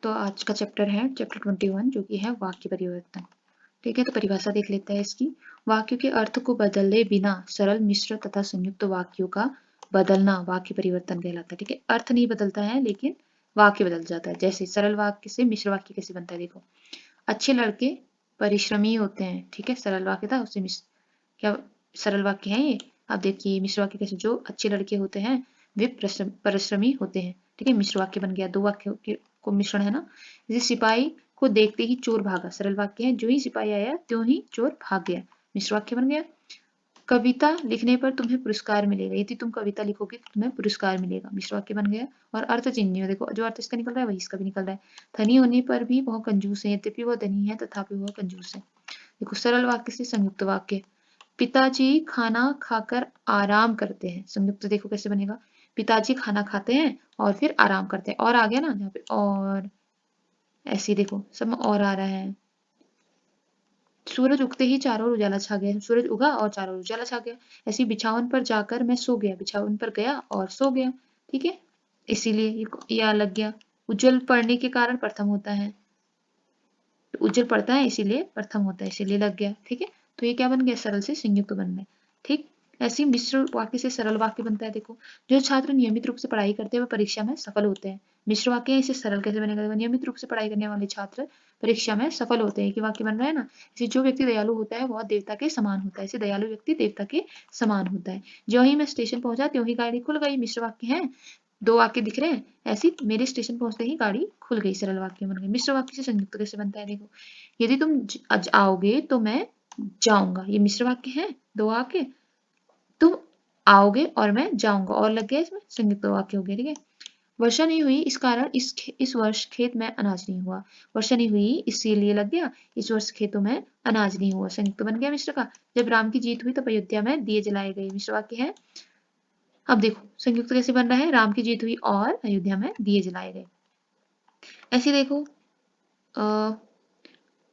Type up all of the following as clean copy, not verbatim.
तो आज का चैप्टर है चैप्टर 21 जो कि है वाक्य परिवर्तन। ठीक है, तो परिभाषा देख लेते हैं इसकी। वाक्यों के अर्थ को बदले बिना सरल मिश्र तथा संयुक्त वाक्यों का बदलना वाक्य परिवर्तन कहलाता है। ठीक है, अर्थ नहीं बदलता है लेकिन वाक्य बदल जाता है। जैसे सरल वाक्य से मिश्र वाक्य कैसे बनता है देखो। अच्छे लड़के परिश्रमी होते हैं। ठीक है, सरल वाक्य था उससे क्या सरल वाक्य है ये। अब देखिए मिश्र वाक्य कैसे, जो अच्छे लड़के होते हैं वे परिश्रमी होते हैं। ठीक है, मिश्र वाक्य बन गया, दो वाक्यों को मिश्रण है ना। जैसे सिपाही को देखते ही चोर भागा, सरल वाक्य है, जो ही सिपाही आया त्यों ही चोर भाग गया, मिश्र वाक्य बन गया। कविता लिखने पर तुम्हें पुरस्कार मिलेगा, यदि तुम कविता लिखोगे तो तुम्हें पुरस्कार मिलेगा, मिश्र वाक्य बन गया। और अर्थ चिन्ह देखो, जो अर्थ इसका निकल रहा है वही इसका भी निकल रहा है। धनी होने पर भी वह कंजूस है, यद्यपि वह धनी है तथापि वह कंजूस है। देखो सरल वाक्य से संयुक्त वाक्य, पिताजी खाना खाकर आराम करते हैं, संयुक्त देखो कैसे बनेगा। पिताजी खाना खाते हैं और फिर आराम करते हैं, और आ गया ना जहाँ पे, और ऐसे देखो सब में और आ रहा है। सूरज उगते ही चारों ओर उजाला छा गया, सूरज उगा और चारों ओर उजाला छा गया। ऐसी बिछावन पर जाकर मैं सो गया, बिछावन पर गया और सो गया। ठीक है, इसीलिए ये लग गया। उज्जवल पढ़ने के कारण प्रथम होता है, तो उज्जवल पढ़ता है इसीलिए प्रथम होता है, इसीलिए लग गया। ठीक है, तो ये क्या बन गया, सरल से संयुक्त बन गए। ठीक, ऐसी मिश्र वाक्य से सरल वाक्य बनता है। देखो जो छात्र नियमित रूप से पढ़ाई करते हैं वह परीक्षा में सफल होते हैं, मिश्र वाक्य है, इसे सरल कैसे बनेगा, नियमित रूप से पढ़ाई करने वाले छात्र परीक्षा में सफल होते हैं, कि वाक्य बन रहा है ना। इसे जो व्यक्ति दयालु होता है वह देवता के समान होता है, इसे दयालु व्यक्ति देवता के समान होता है। जो ही मैं स्टेशन पहुंचा त्यों ही गाड़ी खुल गई, मिश्र वाक्य है, दो वाक्य दिख रहे हैं। ऐसी मेरे स्टेशन पहुंचते ही गाड़ी खुल गई, सरल वाक्य बन गए। मिश्र वाक्य से संयुक्त कैसे बनता है देखो, यदि तुम आज आओगे तो मैं जाऊंगा, ये मिश्र वाक्य है, दो वाक्य, तुम आओगे और मैं जाऊंगा, और लग गया इसमें संयुक्त वाक्य हो गया। ठीक है, वर्षा नहीं हुई इस कारण इस वर्ष खेत में अनाज नहीं हुआ, वर्षा नहीं हुई इसीलिए लग गया इस वर्ष खेतों में अनाज नहीं हुआ, संयुक्त बन गया मिश्र का। जब राम की जीत हुई तब अयोध्या में दिए जलाए गए, मिश्र वाक्य है। अब देखो संयुक्त कैसे बन रहा है, राम की जीत हुई और अयोध्या में दिए जलाए गए। ऐसे देखो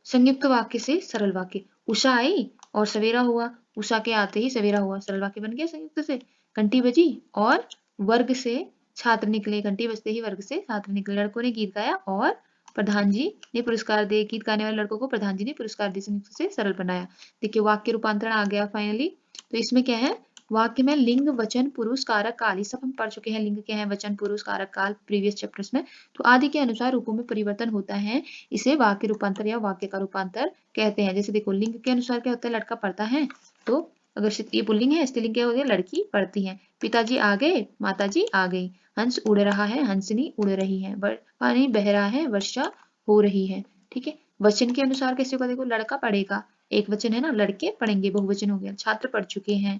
संयुक्त वाक्य से सरल वाक्य, उषा आई और सवेरा हुआ, उषा के आते ही सवेरा हुआ, सरल वाक्य बन गया संयुक्त से। घंटी बजी और वर्ग से छात्र निकले, घंटी बजते ही वर्ग से छात्र निकले, लड़कों ने गीत गाया और प्रधान जी ने पुरस्कार दिए, गीत गाने वाले लड़कों को प्रधान जी ने पुरस्कार दिए, संयुक्त से सरल बनाया। देखिए वाक्य रूपांतरण आ गया फाइनली। तो इसमें क्या है, वाक्य में लिंग वचन पुरुष कारक काल, ये सब हम पढ़ चुके हैं, लिंग क्या है, वचन पुरुष कारक काल प्रीवियस चैप्टर्स में। तो आदि के अनुसार रूपों में परिवर्तन होता है, इसे वाक्य रूपांतर या वाक्य का रूपांतर कहते हैं। जैसे देखो लिंग के अनुसार क्या होता है, लड़का पढ़ता है, तो अगर ये पुल्लिंग है, स्त्रीलिंग क्या हो गया, लड़की पढ़ती है। पिताजी आ गए, माताजी आ गई। हंस उड़ रहा है, हंसनी उड़ रही है। पानी बह रहा है, वर्षा हो रही है। ठीक है, वचन के अनुसार कैसे होगा देखो, लड़का पढ़ेगा, एक वचन है ना, लड़के पढ़ेंगे, बहुवचन हो गया। छात्र पढ़ चुके हैं,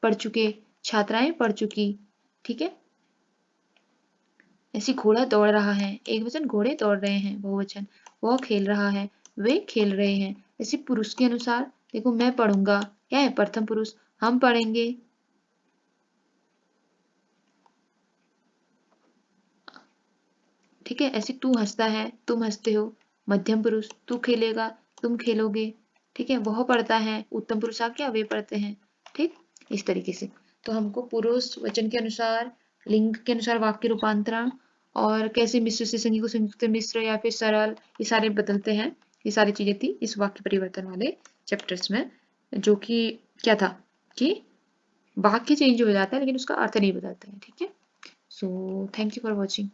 पढ़ चुके, छात्राएं पढ़ चुकी। ठीक है, ऐसी घोड़ा दौड़ रहा है, एक वचन, घोड़े दौड़ रहे हैं, बहुवचन। वह खेल रहा है, वे खेल रहे हैं। ऐसे पुरुष के अनुसार देखो, मैं पढ़ूंगा, क्या है, प्रथम पुरुष, हम पढ़ेंगे, ठीक है। ऐसे तू हंसता है, तुम हंसते हो, मध्यम पुरुष, तू खेलेगा, तुम खेलोगे। ठीक है, वह पढ़ता है, उत्तम पुरुष आ गया, वे पढ़ते हैं। ठीक, इस तरीके से। तो हमको पुरुष वचन के अनुसार, लिंग के अनुसार वाक्य रूपांतरण, और कैसे मिश्र से संयुक्त को संयुक्त मिश्र या फिर सरल, ये सारे बदलते हैं, ये सारी चीजें थी इस वाक्य परिवर्तन वाले चैप्टर्स में। जो कि क्या था कि वाक्य चेंज हो जाता है लेकिन उसका अर्थ नहीं बदलता है। ठीक है, so thank you for watching.